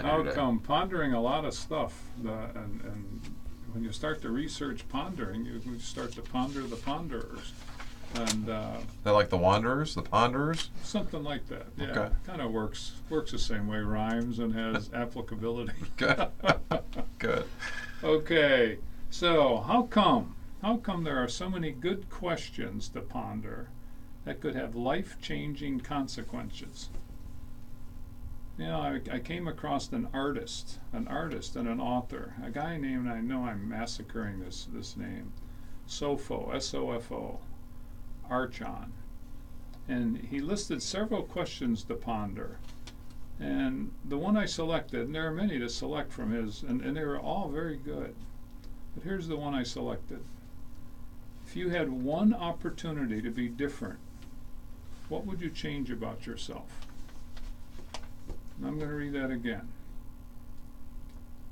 on here today. Outcome, pondering a lot of stuff. And when you start to research pondering, you start to ponder the ponderers. And They're like the wanderers, the ponderers? something like that. Yeah, Okay. kind of works the same way, rhymes and has applicability. Good. Good. Okay, so how come there are so many good questions to ponder that could have life-changing consequences? You know, I came across an artist and an author, a guy named, I know I'm massacring this name, Sofo, S-O-F-O, Archon. And he listed several questions to ponder. And the one I selected, and there are many to select from his, and they were all very good. But here's the one I selected. If you had one opportunity to be different, what would you change about yourself? And I'm going to read that again.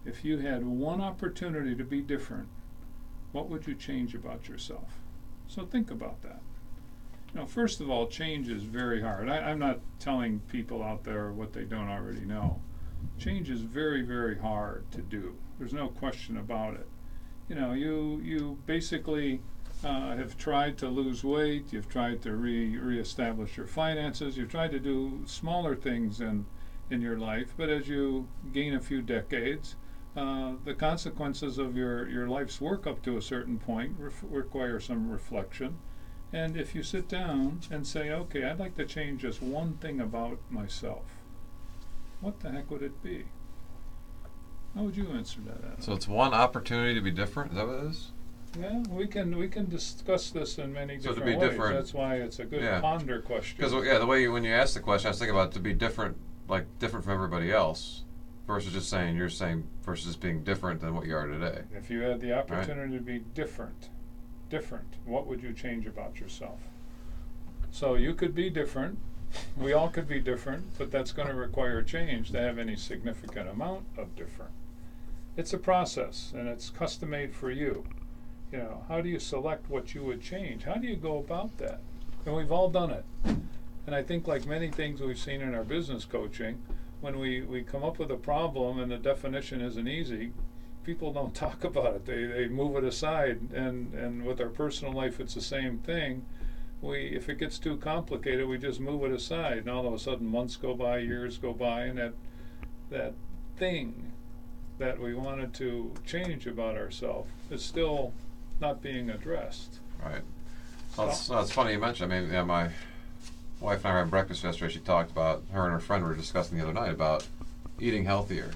If you had one opportunity to be different, what would you change about yourself? So think about that. You know, first of all, change is very hard. I'm not telling people out there what they don't already know. Change is very, very hard to do. There's no question about it. You know, you basically have tried to lose weight. You've tried to reestablish your finances. You've tried to do smaller things in your life. But as you gain a few decades, the consequences of your life's work up to a certain point require some reflection. And if you sit down and say, okay, I'd like to change just one thing about myself, what the heck would it be? How would you answer that, Adam? So it's one opportunity to be different? Is that what it is? Yeah, we can discuss this in many So to different be ways. different- That's why it's a good Yeah. ponder question. Because the way when you ask the question, I was thinking about to be different, like different from everybody else, versus just saying versus just being different than what you are today. If you had the opportunity to be different, what would you change about yourself? So you could be different. We all could be different, but that's going to require change to have any significant amount of different. It's a process, and it's custom made for you. You know, how do you select what you would change? How do you go about that? And we've all done it. And I think like many things we've seen in our business coaching, when we come up with a problem and the definition isn't easy, people don't talk about it. They move it aside. And with our personal life, it's the same thing. If it gets too complicated, we just move it aside. And all of a sudden, months go by, years go by, and that thing that we wanted to change about ourselves is still not being addressed. Right. Well, it's funny you mentioned. I mean, yeah, my wife and I were having breakfast yesterday. She talked about, her and her friend were discussing the other night about eating healthier.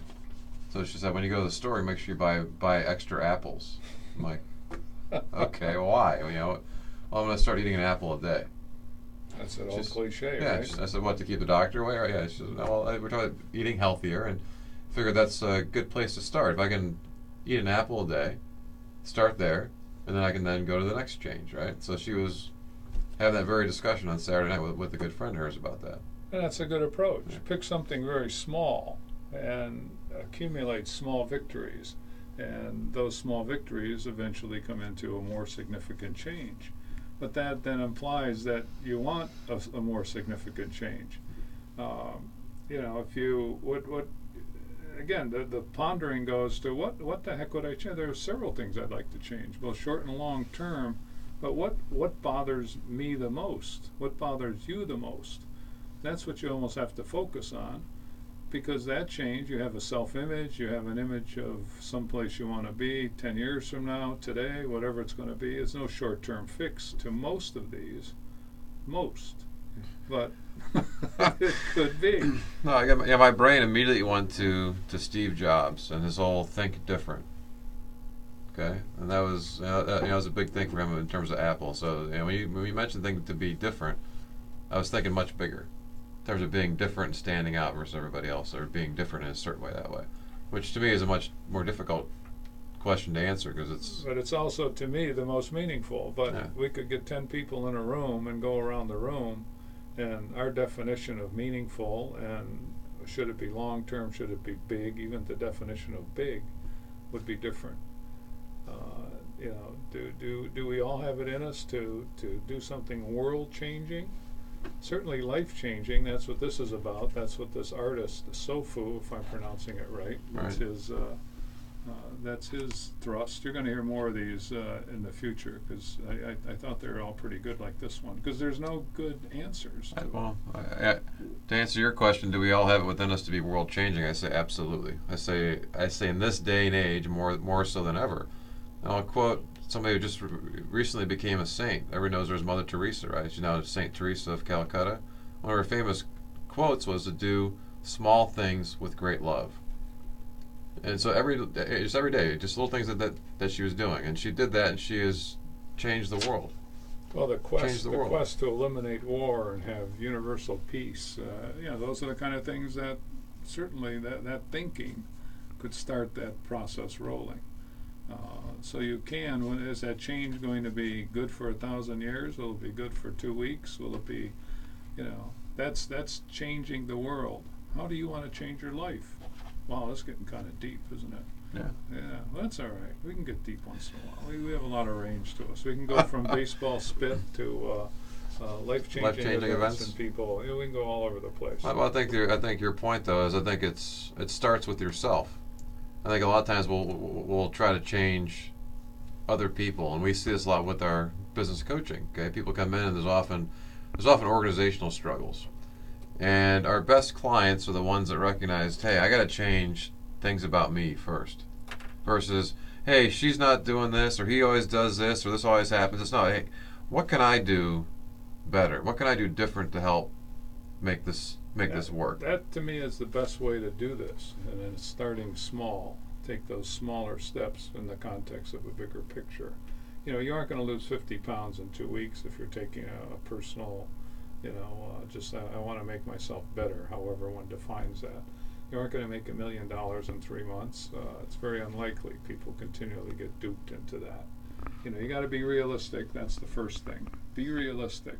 So she said, when you go to the store, make sure you buy extra apples. I'm like, okay, why? You know, well, I'm going to start eating an apple a day. That's an old cliche, Yeah, right? I said, what, to keep the doctor away? Or, yeah, she said, no, well, we're talking about eating healthier, and figured that's a good place to start. If I can eat an apple a day, start there, and then I can then go to the next change, right? So she was having that very discussion on Saturday night with a good friend of hers about that. And that's a good approach. Yeah. Pick something very small and accumulate small victories. And those small victories eventually come into a more significant change. But that then implies that you want a more significant change. You know, if you what again, the pondering goes to what the heck would I change? There are several things I'd like to change, both short and long term. But what bothers me the most? What bothers you the most? That's what you almost have to focus on, because that change, you have a self-image, you have an image of someplace you want to be 10 years from now, today, whatever it's going to be. It's no short-term fix to most of these. Most. But it could be. No, I got my brain immediately went to Steve Jobs and his whole think different. Okay, and that was that was a big thing for him in terms of Apple. So when you mentioned things to be different, I was thinking much bigger in terms of being different and standing out versus everybody else, or being different in a certain way that way, which to me is a much more difficult question to answer because it's. But it's also to me the most meaningful. But Yeah. we could get 10 people in a room and go around the room, and our definition of meaningful and should it be long term, should it be big, even the definition of big would be different. You know, do we all have it in us to do something world changing, certainly life-changing. That's what this is about. That's what this artist, Sofu, if I'm pronouncing it right, Right. that's his thrust. You're going to hear more of these in the future, because I thought they were all pretty good like this one, because there's no good answers to To answer your question, do we all have it within us to be world changing? I say absolutely. I say in this day and age, more so than ever. And I'll quote somebody who just recently became a saint. Everyone knows there's Mother Teresa, right? She's now Saint Teresa of Calcutta. One of her famous quotes was to do small things with great love. And so just every day, just little things that she was doing, and she did that, and she has changed the world. Well, the Changed the world. quest to eliminate war and have universal peace, those are the kind of things that certainly that thinking could start that process rolling. So you can, is that change going to be good for 1,000 years? Will it be good for 2 weeks? Will it be, that's changing the world. How do you want to change your life? Wow, that's getting kind of deep, isn't it? Yeah. Yeah, well, that's all right. We can get deep once in a while. We have a lot of range to us. We can go from baseball spit to life-changing events and people. We can go all over the place. Well, I think your point though is it starts with yourself. I think a lot of times we'll try to change other people, and we see this a lot with our business coaching. Okay, people come in and there's often organizational struggles. And our best clients are the ones that recognize, hey, I got to change things about me first. Versus, hey, she's not doing this, or he always does this, or this always happens. It's not, hey, what can I do better? What can I do different to help make this work? That to me is the best way to do this. And then starting small. Take those smaller steps in the context of a bigger picture. You aren't going to lose 50 pounds in 2 weeks if you're taking a personal, I want to make myself better, however one defines that. You aren't going to make $1 million in 3 months. It's very unlikely. People continually get duped into that. You got to be realistic. That's the first thing. Be realistic.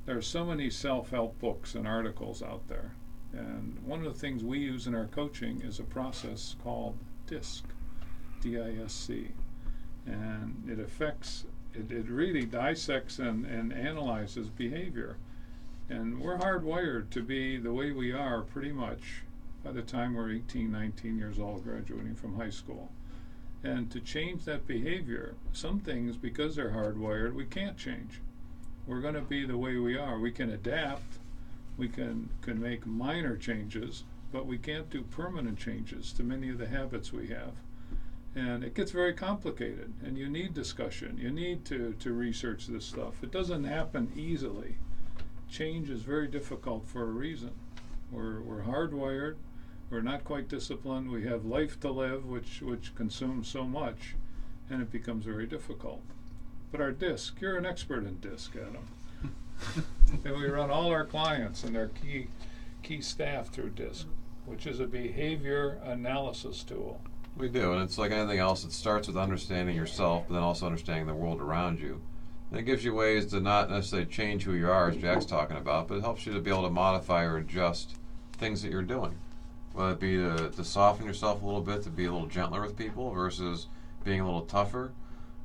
There are so many self-help books and articles out there. And one of the things we use in our coaching is a process called DISC, D-I-S-C. And it really dissects and analyzes behavior. And we're hardwired to be the way we are pretty much by the time we're 18, 19 years old, graduating from high school. And to change that behavior, some things, because they're hardwired, we can't change. We're going to be the way we are. We can adapt. We can make minor changes, but we can't do permanent changes to many of the habits we have. And it gets very complicated, and you need discussion. You need to research this stuff. It doesn't happen easily. Change is very difficult for a reason. We're hardwired. We're not quite disciplined. We have life to live, which consumes so much, and it becomes very difficult. But our DISC, you're an expert in DISC, Adam. And we run all our clients and their key staff through DISC, which is a behavior analysis tool. We do, and it's like anything else. It starts with understanding yourself, but then also understanding the world around you. And it gives you ways to not necessarily change who you are, as Jack's talking about, but it helps you to be able to modify or adjust things that you're doing. Whether it be to soften yourself a little bit, to be a little gentler with people versus being a little tougher.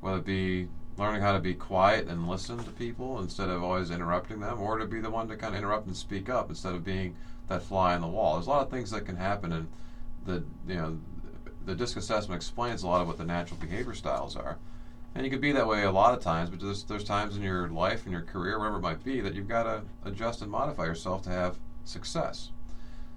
Whether it be learning how to be quiet and listen to people instead of always interrupting them, or to be the one to kind of interrupt and speak up instead of being that fly on the wall. There's a lot of things that can happen, and the DISC assessment explains a lot of what the natural behavior styles are. And you could be that way a lot of times, but there's times in your life, in your career, whatever it might be, that you've got to adjust and modify yourself to have success.